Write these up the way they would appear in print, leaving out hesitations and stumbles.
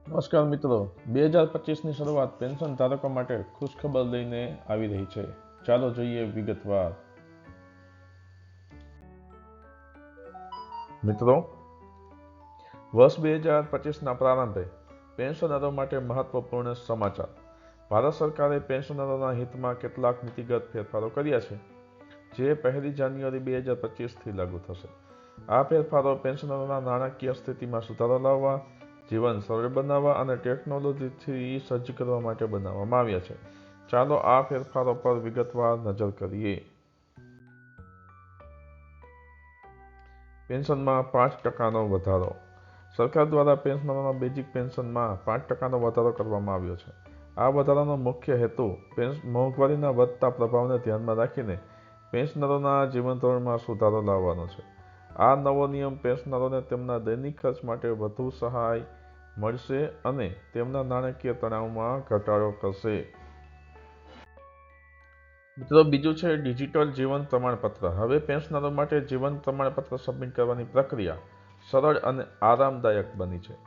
નમસ્કાર મિત્રો, 2025ની શરૂઆત પેન્શન ધારકો માટે ખુશખબર લઈને આવી રહી છે. ચાલો જોઈએ વિગતવાર. મિત્રો, વર્ષ 2025ના પ્રારંભે પેન્શનરો માટે મહત્વપૂર્ણ સમાચાર. ભારત સરકારે પેન્શનરોના હિતમાં કેટલાક નીતિગત ફેરફારો કર્યા છે, જે 1 જાન્યુઆરી 2025થી લાગુ થશે. આ ફેરફારો પેન્શનરોના નાણાકીય સ્થિતિમાં સુધારો લાવવા, જીવન સરળ બનાવવા અને ટેકનોલોજીથી સજ્જ કરવા માટે બનાવવામાં આવ્યા છે. ચાલો આ ફેરફારો પર વિગતવાર નજર કરીએ. પેન્શનમાં 5% વધારો. સરકાર દ્વારા પેન્શનરોના બેઝિક પેન્શનમાં 5% વધારો કરવામાં આવ્યો છે. આ વધારાનો મુખ્ય હેતુ મોંઘવારીના વધતા પ્રભાવને ધ્યાનમાં રાખીને પેન્શનરોના જીવન ધોરણમાં સુધારો લાવવાનો છે. આ નવો નિયમ પેન્શનરોને તેમના દૈનિક ખર્ચ માટે વધુ સહાય મળશે અને તેમના નાણાકીય તણાવમાં ઘટાડો કરશે. મિત્રો, બીજું છે ડિજિટલ જીવન પ્રમાણપત્ર. હવે પેન્શનરો માટે જીવન પ્રમાણપત્ર સબમિટ કરવાની પ્રક્રિયા સરળ અને આરામદાયક બની છે.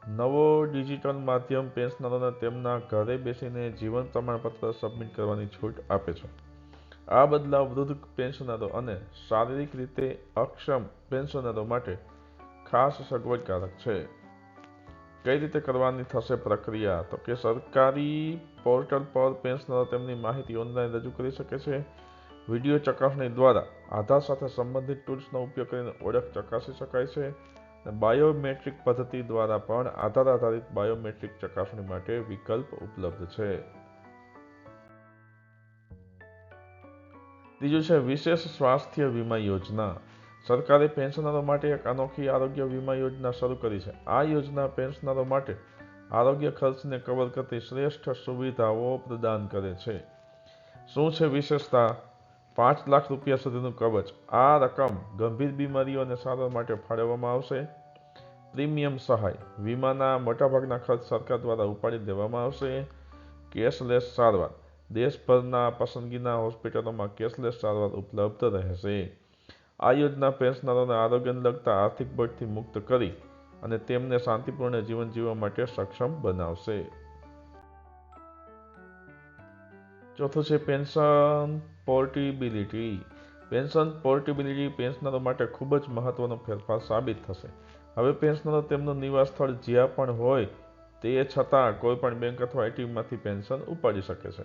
નવો ડિજિટલ માધ્યમ પેન્શનરોને તેમના ઘરે બેસીને જીવન પ્રમાણપત્ર સબમિટ કરવાની છૂટ આપે છે. આ બદલાવ વૃદ્ધ પેન્શનરો અને શારીરિક રીતે અક્ષમ પેન્શનરો માટે ખાસ સગવડકારક છે. કઈ રીતે કરવાની થશે પ્રક્રિયા? તો કે સરકારી પોર્ટલ પર પેન્શનરો તેમની માહિતી ઓનલાઈન રજૂ કરી શકે છે. વિડીયો ચકાસણી દ્વારા આધાર સાથે સંબંધિત ટૂલ્સનો ઉપયોગ કરીને ઓળખ ચકાસી શકાય છે. બાયોમેટ્રિક પદ્ધતિ દ્વારા પણ આધાર આધારિત બાયોમેટ્રિક ચકાસણી માટે વિકલ્પ ઉપલબ્ધ છે. ત્રીજું છે વિશેષ સ્વાસ્થ્ય વીમા યોજના. સરકારે પેન્શનરો માટે એક અનોખી આરોગ્ય વીમા યોજના શરૂ કરી છે. આ યોજના પેન્શનરો માટે આરોગ્ય ખર્ચને કવર કરતી શ્રેષ્ઠ સુવિધાઓ પ્રદાન કરે છે. શું છે વિશેષતા? 5 લાખ રૂપિયા સુધીનું કવચ. આ રકમ ગંભીર બીમારીઓ અને સારવાર માટે ફાળવવામાં આવશે. પ્રીમિયમ સહાય. વીમાના મોટાભાગના ખર્ચ સરકાર દ્વારા ઉપાડી દેવામાં આવશે. કેશલેસ સારવાર. દેશભરના પસંદગીના હોસ્પિટલોમાં કેશલેસ સારવાર ઉપલબ્ધ રહેશે. આ યોજના પેન્શનરોને આરોગ્યને લગતા આર્થિક બોજથી મુક્ત કરી અને તેમને શાંતિપૂર્ણ જીવન જીવવા માટે સક્ષમ બનાવશે. ચોથું છે પેન્શન પોર્ટેબિલિટી. પેન્શન પોર્ટેબિલિટી પેન્શનરો માટે ખૂબ જ મહત્વનો ફેરફાર સાબિત થશે. હવે પેન્શનરો તેમનું નિવાસ સ્થળ જ્યાં પણ હોય તે છતાં કોઈપણ બેંક અથવા એટીએમમાંથી પેન્શન ઉપાડી શકે છે.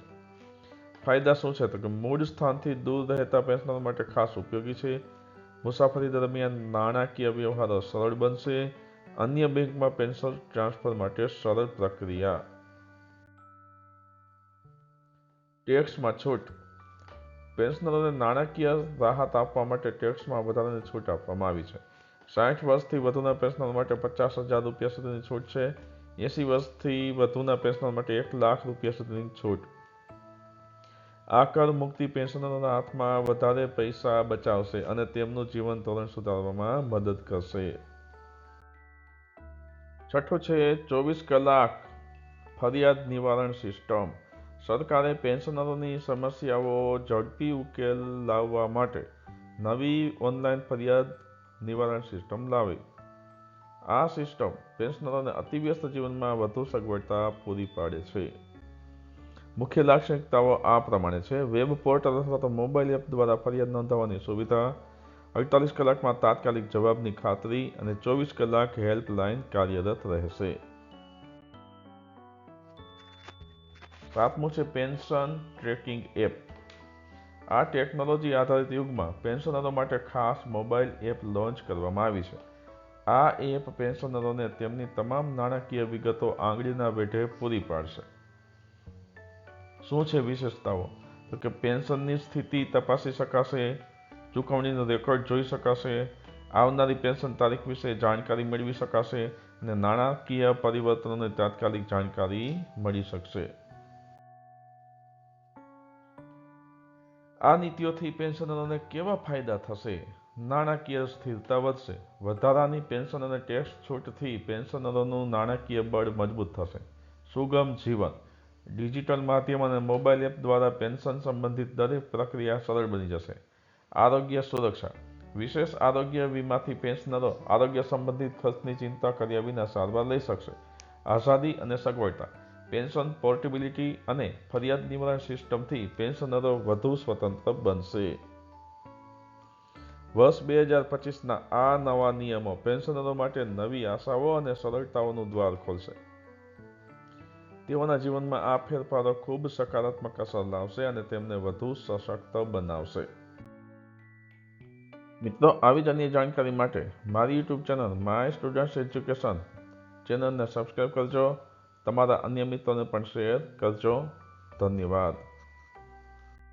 ફાયદા શું છે? તો કે મૂળ સ્થાનથી દૂર રહેતા પેન્શનરો માટે ખાસ ઉપયોગી છે. મુસાફરી દરમિયાન નાણાકીય વ્યવહારો સરળ બનશે. અન્ય બેંકમાં પેન્શન ટ્રાન્સફર માટે સરળ પ્રક્રિયા. ટેક્સમાં છૂટ. પેન્શનરોને નાણાકીય રાહત આપવા માટે ટેક્સમાં વધારાની છૂટ આપવામાં આવી છે. 60 વર્ષથી વધુના પેન્શનર માટે 50,000 રૂપિયા સુધીની છૂટ છે. 80 વર્ષથી વધુના પેન્શનર માટે 1 લાખ રૂપિયા સુધીની છૂટ. આ કર મુક્તિ પેન્શનરોના હાથમાં વધારે પૈસા બચાવશે અને તેમનું જીવન ધોરણ સુધારવામાં મદદ કરશે. છઠ્ઠું છે 24 કલાક ફરિયાદ નિવારણ સિસ્ટમ. સરકારે પેન્શનરોની સમસ્યાઓ ઝડપી ઉકેલ લાવવા માટે નવી ઓનલાઈન ફરિયાદ નિવારણ સિસ્ટમ લાવી. આ સિસ્ટમ પેન્શનરોને અતિવ્યસ્ત જીવનમાં વધુ સગવડતા પૂરી પાડે છે. મુખ્ય લાક્ષણિકતાઓ આ પ્રમાણે છે. વેબ પોર્ટલ અથવા તો મોબાઈલ એપ દ્વારા ફરિયાદ નોંધાવવાની સુવિધા, 48 કલાકમાં તાત્કાલિક જવાબની ખાતરી અને 24 કલાક હેલ્પલાઇન કાર્યરત રહેશે. સાતમું છે પેન્શન ટ્રેકિંગ એપ. આ ટેકનોલોજી આધારિત યુગમાં પેન્શનરો માટે ખાસ મોબાઈલ એપ લોન્ચ કરવામાં આવી છે. આ એપ પેન્શનરોને તેમની તમામ નાણાકીય વિગતો આંગળીના વેઢે પૂરી પાડશે. શું છે વિશેષતાઓ? તો કે પેન્શનની સ્થિતિ તપાસી શકાશે, ચૂકવણીનો રેકોર્ડ જોઈ શકાશે, આવનારી પેન્શન તારીખ વિશે જાણકારી મેળવી શકાશે અને નાણાકીય પરિવર્તનોની તાત્કાલિક જાણકારી મળી શકશે. આ નીતિઓથી પેન્શનરોને કેવા ફાયદા થશે? નાણાકીય સ્થિરતા વધશે. વધારાની પેન્શન અને ટેક્સ છૂટથી પેન્શનરોનું નાણાકીય બળ મજબૂત થશે. સુગમ જીવન. ડિજિટલ માધ્યમ અને મોબાઈલ એપ દ્વારા પેન્શન સંબંધિત દરેક પ્રક્રિયા સરળ બની જશે. આરોગ્ય સુરક્ષા. વિશેષ આરોગ્ય વીમાથી પેન્શનરો આરોગ્ય સંબંધિત ખર્ચની ચિંતા કર્યા વિના સારવાર લઈ શકશે. આઝાદી અને સગવડતા. પેન્શન પોર્ટેબિલિટી અને ફરિયાદ નિવારણ સિસ્ટમથી પેન્શનરો વધુ સ્વતંત્ર બનશે. વર્ષ 2025ના આ નવા નિયમો પેન્શનરો માટે નવી આશાઓ અને સરળતાઓનું દ્વાર ખોલશે. તેઓના જીવનમાં આ ફેરફારો ખૂબ સકારાત્મક અસર લાવશે અને તેમને વધુ સશક્ત બનાવશે. મિત્રો, આવી જ અન્ય જાણકારી માટે મારી YouTube channel my students education ચેનલને સબસ્ક્રાઈબ કરજો. તમારા અન્ય મિત્રોને પણ શેર કરજો. ધન્યવાદ.